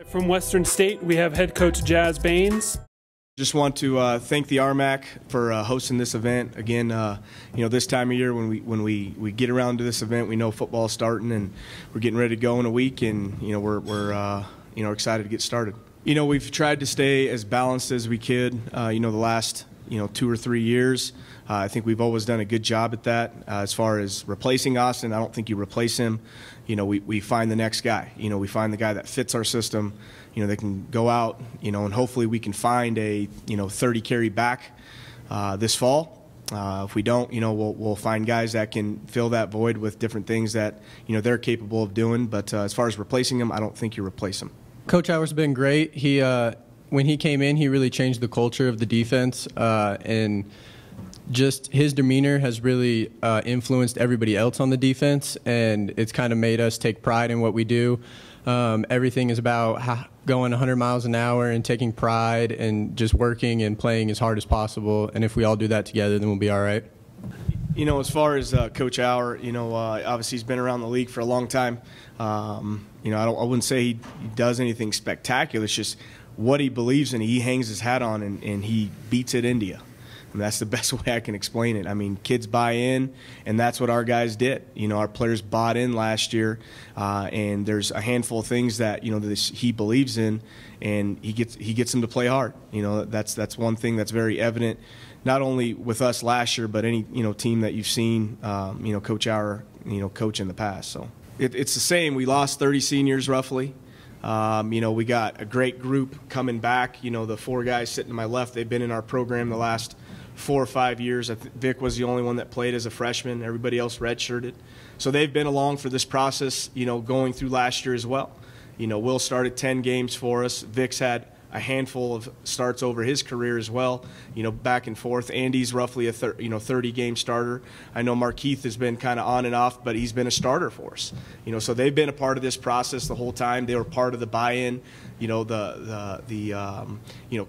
From Western State, we have head coach Jas Bains. Just want to thank the RMAC for hosting this event. Again, this time of year when we get around to this event, we know football's starting and we're getting ready to go in a week, and we're excited to get started. We've tried to stay as balanced as we could. The last 2 or 3 years, I think we've always done a good job at that. As far as replacing Austin, I don't think you replace him. We find the next guy. We find the guy that fits our system. They can go out, and hopefully we can find a 30 carry back this fall. If we don't, we'll find guys that can fill that void with different things that they're capable of doing. But as far as replacing him, I don't think you replace him. Coach Alvarez has been great. When he came in, he really changed the culture of the defense, and just his demeanor has really influenced everybody else on the defense, and it's kind of made us take pride in what we do. Everything is about going 100 miles an hour and taking pride and just working and playing as hard as possible, and if we all do that together, then we'll be all right. As far as Coach Auer, obviously he's been around the league for a long time. I wouldn't say he does anything spectacular. It's just what he believes in, he hangs his hat on, and he beats it India. And that's the best way I can explain it. I mean, kids buy in, and that's what our guys did. Our players bought in last year, and there's a handful of things that he believes in, and he gets them to play hard. That's one thing that's very evident, not only with us last year, but any team that you've seen Coach Auer coach in the past. So it's the same. We lost 30 seniors roughly. We got a great group coming back. The 4 guys sitting to my left, they've been in our program the last 4 or 5 years. Vic was the only one that played as a freshman. Everybody else redshirted. So they've been along for this process, going through last year as well. Will started 10 games for us. Vic's had a handful of starts over his career as well, back and forth. Andy's roughly a 30-game starter. I know Markeith has been kind of on and off, but he's been a starter for us. So they've been a part of this process the whole time. They were part of the buy-in, the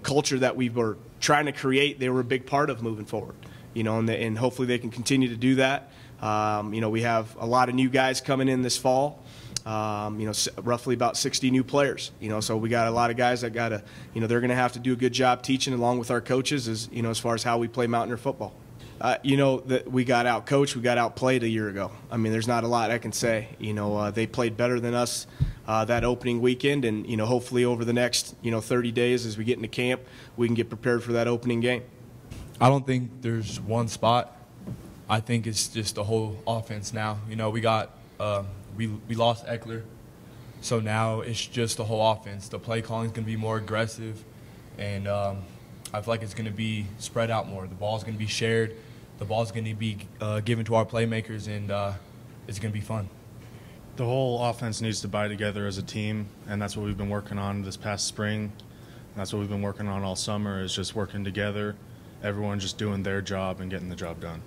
culture that we were trying to create. They were a big part of moving forward, and hopefully they can continue to do that. We have a lot of new guys coming in this fall. Roughly about 60 new players. So we got a lot of guys that got to, they're going to have to do a good job teaching along with our coaches as far as how we play Mountaineer football. That we got out coached, we got outplayed a year ago. I mean, there's not a lot I can say. They played better than us that opening weekend, and hopefully over the next 30 days as we get into camp, we can get prepared for that opening game. I don't think there's one spot. I think it's just the whole offense now. We got we lost Eckler, so now it's just the whole offense. The play calling is going to be more aggressive, and I feel like it's going to be spread out more. The ball's going to be shared. The ball's going to be given to our playmakers, and it's going to be fun. The whole offense needs to buy together as a team, and that's what we've been working on this past spring. That's what we've been working on all summer, is just working together, everyone just doing their job and getting the job done.